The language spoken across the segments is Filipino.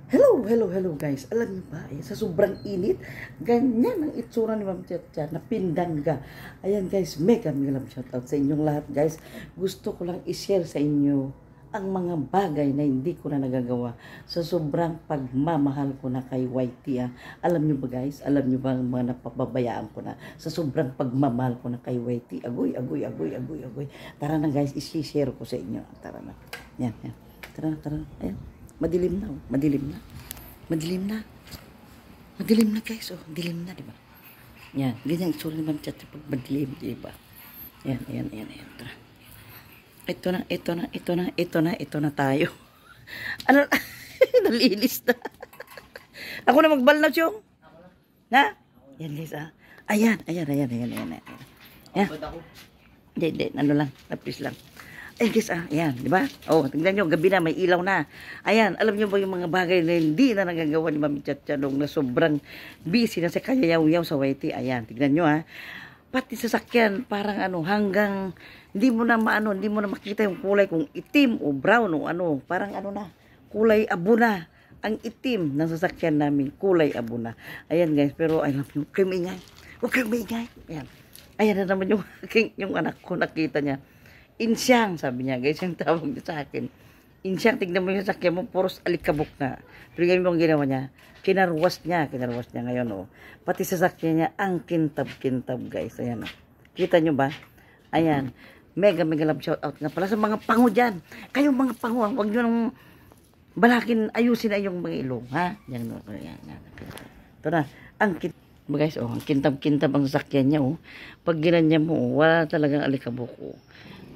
Hello guys. Alam niyo ba, sa sobrang init, ganyan ang itsura ni Ma'am Chacha na pindangga. Ayan guys, mega shoutout sa inyong lahat guys. Gusto ko lang i-share sa inyo ang mga bagay na hindi ko na nagagawa sa sobrang pagmamahal ko na kay YT. Alam niyo ba guys, alam niyo ba ang mga napapabayaan ko na sa sobrang pagmamahal ko na kay YT. Agoy. Tara na guys, i-share ko sa inyo. Tara na. Yan. Tara na. Ayan. Madilim na guys, dilim na, di ba? Yan, ganyan itsura ni Ma'am Chacha pag madilim, di ba? Yan, tara. Ito na tayo. Ano, nalilis na. Ako na magbalnaw siyong. Na? Yan guys, Ayan. Yan. Hindi, ano lang, tapis lang. Ay guys, ayan, di ba? Tingnan nyo, gabi na, may ilaw na. Ayan, alam nyo ba yung mga bagay na hindi na nagagawa ni Ma'am Chacha nung na sobrang busy na sa kayayaw-yaw sa YT. Ayan, tingnan nyo pati sasakyan, parang hanggang hindi mo na makita yung kulay kung itim o brown o parang kulay abo na. Ang itim ng sasakyan namin, kulay abo na. Ayan guys, pero I love you. Huwag kayong maingay. Ayan na naman yung anak ko, nakita niya. Insyang, sabi niya, guys, yung tawag niya sa akin. Insyang, tignan mo yung sasakyan mo, puros alikabok na. Pero ganyan mo ang ginawa niya. Kinarwas niya ngayon, Pati sasakyan niya, ang kintab, guys. Ayan, Kita nyo ba? Ayan. Mega love shout out nga pala sa mga pango dyan. Kayong mga pango, huwag nyo nang balakin, ayusin na yung mga ilong, ha? Yan. Ito na, ang kintab. Guys, ang kintab ang sasakyan niya, Pag ginanya mo, wala talagang alikabok,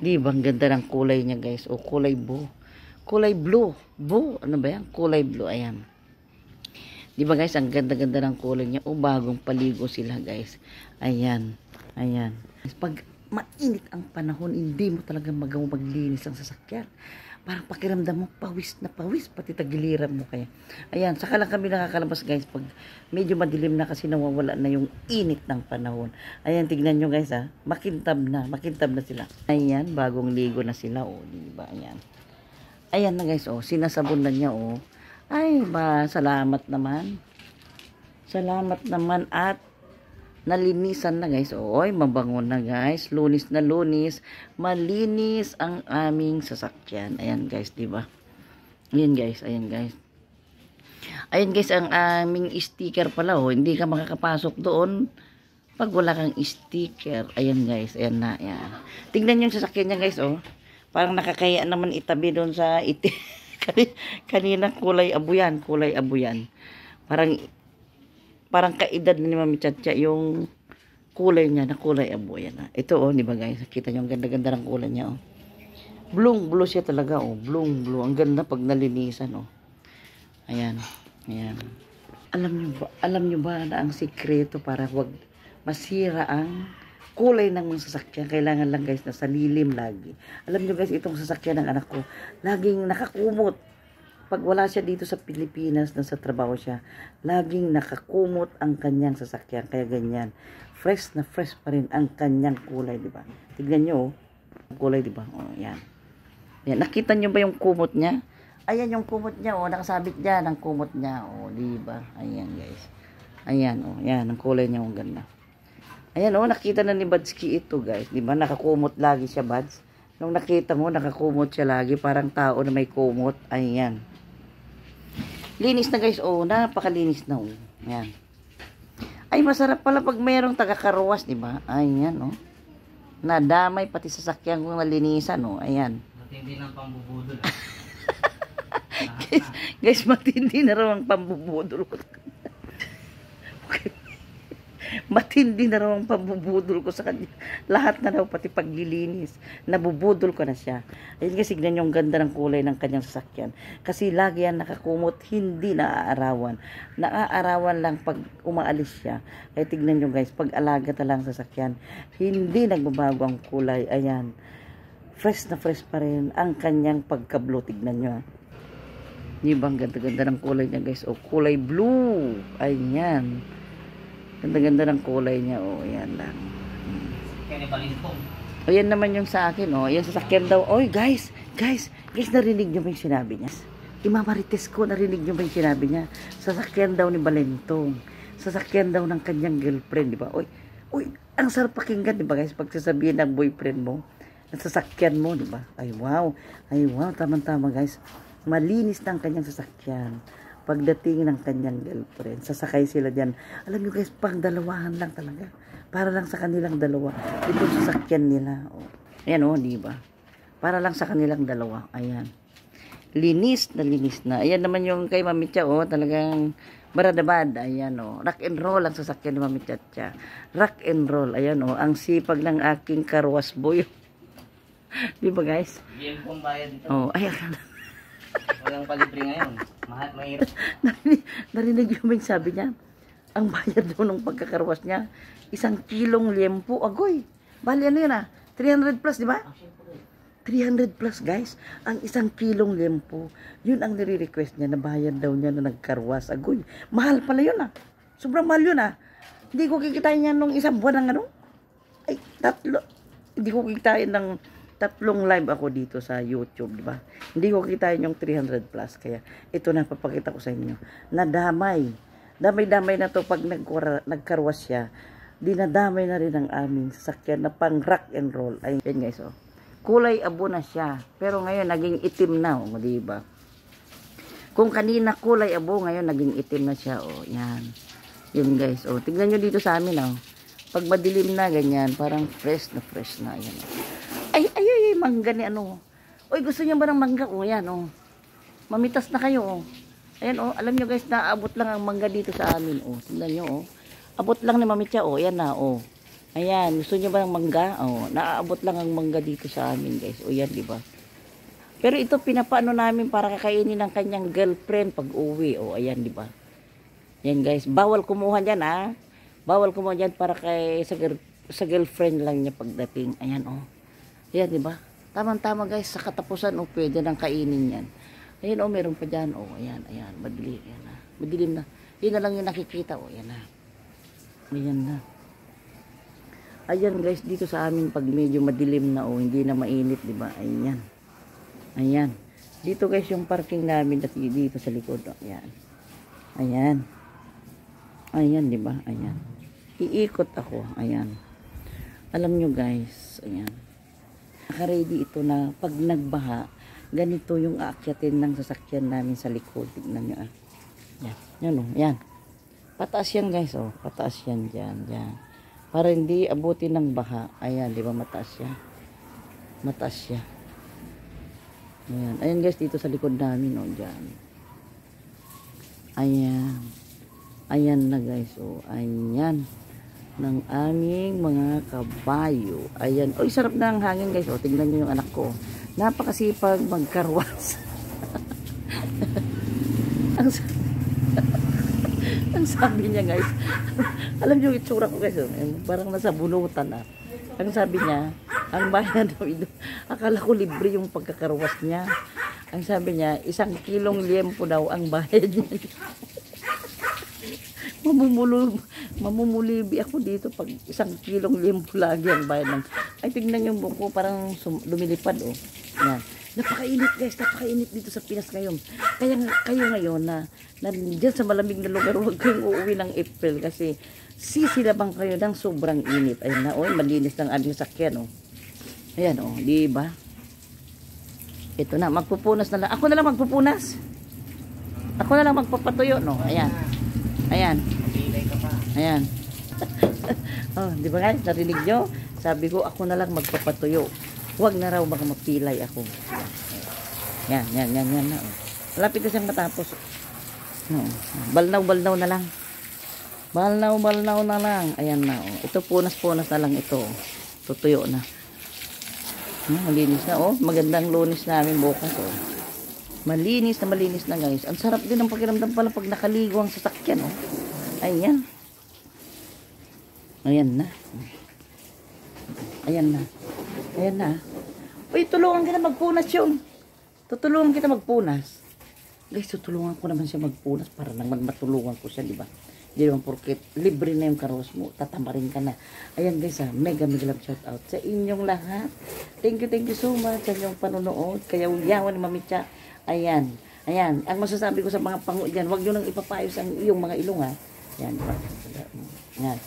Di ba, ang ganda ng kulay niya, guys. Kulay blue. Kulay blue. Ano ba yan? Kulay blue. Ayan. Di ba, guys, ang ganda-ganda ng kulay niya. Bagong paligo sila, guys. Ayan. Pag mainit ang panahon, hindi mo talaga magawa maglinis ang sasakyan. Parang pakiramdam mo, pawis na pawis, pati tagiliran mo kaya. Ayan, saka lang kami nakakalabas guys, pag medyo madilim na kasi nawawala na yung init ng panahon. Ayan, tignan nyo guys makintab na sila. Ayan, bagong ligo na sila, diba, ayan. Ayan na guys, sinasabon na niya, Ay, salamat naman at nalinisan na guys. Mabango na guys. Lunis na lunis. Malinis ang aming sasakyan. Ayan guys, diba? Ayan guys. Ayan guys, ang aming sticker pala. Hindi ka makakapasok doon pag wala kang sticker. Ayan guys. Ayan na. Ayan. Tingnan yung sasakyan niya guys. Parang nakakaya naman itabi doon sa kanina kulay abo yan. Parang kaedad ni Ma'am Chacha yung kulay niya na kulay abo. Yan. Ito di ba guys? Kita niyo ang ganda-ganda ng kulay niya blue siya talaga blue. Ang ganda pag nalinisan Ayan. Alam niyo ba na ang sikreto para wag masira ang kulay ng mga sasakyan, kailangan lang guys na sa lilim lagi. Alam niyo guys, itong sasakyan ng anak ko laging nakakumot. Pag wala siya dito sa Pilipinas, nasa trabaho siya, laging nakakumot ang kanyang sasakyan. Kaya ganyan. Fresh na fresh pa rin ang kanyang kulay, di ba? Tignan nyo, kulay, di ba? Yan. Nakita nyo ba yung kumot niya? Ayan yung kumot niya, nakasabit dyan ang kumot niya, di ba? Ayan, guys. Ayan, yan, ang kulay niya, ang ganda. Ayan, nakita na ni Badski ito, guys. Di ba? Nakakumot lagi siya, Bads. Nung nakita mo, nakakumot siya lagi, parang tao na may kumot. Ayan. Linis na guys, napakalinis na, Ayan. Ay, masarap pala pag mayroong taga-karuwas, di ba? Ayan, nadamay pati sasakyan kong nalinisan, Ayan. Matindi ng pambubudol. Guys, matindi na raw ang pambubudol ko. Matindi na raw ang pambubudol ko sa kanya. Lahat na daw, pati paglilinis. Nabubudol ko na siya. Ayun kasi, tignan yung ganda ng kulay ng kanyang sasakyan. Kasi lagi yan nakakumot, hindi naaarawan. Naaarawan lang pag umaalis siya. Kaya tignan nyo guys, pag alaga talang sasakyan, hindi nagbabago ang kulay. Ayan. Fresh na fresh pa rin ang kanyang pagka-blue. Tignan nyo. Di ba ang ganda-ganda ng kulay niya guys? Kulay blue. Ayan. Ganda-ganda ng kulay niya. Ayan lang. Kaya balintong. Ayan naman yung sa akin. Ayan sasakyan daw. Guys, narinig niyo ba yung sinabi niya? Imamarites ko, narinig niyo ba yung sinabi niya? Sasakyan daw ni Balentong. Sasakyan daw ng kanyang girlfriend, di ba? Uy, ang sarap pakinggan, di ba guys? Pagsasabihin ng boyfriend mo, sasakyan mo, di ba? Ay wow, tama-tama guys. Malinis ng kanyang sasakyan. Pagdating ng kanyang girlfriend, sasakay sila dyan. Alam niyo guys, pang dalawahan lang talaga. Para lang sa kanilang dalawa. Ito sasakyan nila. Oh. Ayan oh, di ba? Para lang sa kanilang dalawa. Ayan. Linis na. Ayan naman yung kay Mami Cha, oh, talagang baradabad. Ayan, oh. Rock and roll ang sasakyan ni Mami Cha. Rock and roll. Ayan, oh. Ang sipag ng aking karwas boy. Di ba, guys? Hindi pong bayad dito. Oh, ayan. Walang palibre ngayon. Mahirap. Narinig yung may sabi niya. Ang bayad daw ng pagkakarwas niya, 1 kilong liempo. Agoy. Bali, ano yun 300 plus, di ba? 300 plus guys, ang 1 kilong liempo, yun ang nire-request niya, nabayad daw niya na nagkarwas. Agoy, mahal pala yun sobrang mahal yun hindi ko kikitain niya nung 1 buwan ng ay, 3, hindi ko kikitain ng 3 live ako dito sa YouTube, di ba? Hindi ko kikitain yung 300 plus, kaya ito na papakita ko sa inyo, nadamay na to pag nagkarwas siya, dinadamay na rin ang aming sasakyan na pang rock and roll. Ayun guys, kulay abo na siya. Pero ngayon, naging itim na. O, diba? Kung kanina kulay abo, ngayon, naging itim na siya. O, yan. Yun, guys. O, tignan nyo dito sa amin, Pag madilim na, ganyan, parang fresh na. Yan, Ay, mangga ni Oy, gusto nyo ba ng mangga? O, yan, Mamitas na kayo, Ayan, alam nyo, guys, naabot lang ang mangga dito sa amin, Tignan nyo, Abot lang ni Mami Cha, Yan na, Ayan, gusto niyo ba ng mangga? Naaabot lang ang mangga dito sa amin, guys. Yan, di ba? Pero ito pinapaano namin para kakainin ng kanyang girlfriend pag uwi. Ayan, di ba? Yan, guys. Bawal kumuha diyan, Bawal kumuha diyan para kay sa girlfriend lang niya pagdating. Ayan, Ayan, di ba? Tama-tama, guys. Sa katapusan, pwede nang kainin yan. Ayan, meron pa diyan. Ayan. Madilim, ayan, Madilim na. Yun na lang yung nakikita, Ayan na. Ayan na. Ayan guys, dito sa amin pag medyo madilim na hindi na mainit, di ba? Ayan. Dito guys yung parking namin dito sa likod, Ayan. Ayan, di ba? Ayan. Iikot ako, ayan. Alam nyo guys, ayan. Naka-ready ito na pag nagbaha, ganito yung aakyatin ng sasakyan namin sa likod. Tignan nyo, Yan. Pataas yan guys, Pataas yan dyan. Para hindi abutin ng baha. Ayan, di ba mataas siya. Ayan guys, dito sa likod namin, dyan. Ayan na guys, Ayan. Ng aming mga kabayo. Ayan. Sarap na ang hangin guys, tingnan nyo yung anak ko. Napakasipag magkarwas. Ang sabi niya guys, alam niyo yung itsura ko guys, parang nasa bunutan Ang sabi niya, ang bayad daw ito, akala ko libre yung pagkakarwas niya. Ang sabi niya, 1 kilong liempo daw ang bayad niya. Mamumulibi ako dito pag 1 kilong liempo lagi ang bayad ng. Ay, tignan yung buko, parang lumilipad Yan. Napakainit guys, napakainit dito sa Pinas ngayon. Kaya kayo ngayon na dyan sa malamig na lugar, huwag kayong uuwi ng April kasi sisilabang kayo ng sobrang init. Ayun na, malinis ng aming sakyan, Ayan, di ba? Ito na, magpupunas na lang. Ako na lang magpupunas. Ako na lang magpapatuyo, Ayan. Ayan. Ayan. Di ba guys, narinig nyo? Sabi ko, ako na lang magpapatuyo. Huwag na raw baka mapilay ako. Yan na. Malapit na siyang matapos. Balnaw na lang. Balnaw na lang. Ayan na. Ito punas na lang ito. Tutuyo na. Malinis na. Magandang lunis namin bukas. Malinis na guys. Ang sarap din ng pakiramdam pala pag nakaligo ang sasakyan. Ayan. Ayan na. Uy, tulungan kita magpunas yun. Tutulungan kita magpunas. Guys, tutulungan ko naman siya magpunas para naman matulungan ko siya, di ba? Di naman porket libre na yung karos mo, tatamarin ka na. Ayan guys, mega love shout out sa inyong lahat. Thank you so much sa inyong panonood. Kaya uyawan ni Mami Cha. Ayan. Ayan, ang masasabi ko sa mga pangu dyan, huwag nyo nang ipapayos ang iyong mga ilong, ha. Yan, yan.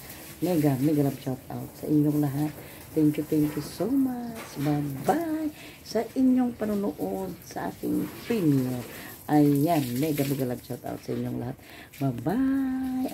Mega love shout out sa inyong lahat. Thank you so much. Bye-bye sa inyong panonood sa ating premiere. Ayan, mega love shout out sa inyong lahat. Bye-bye.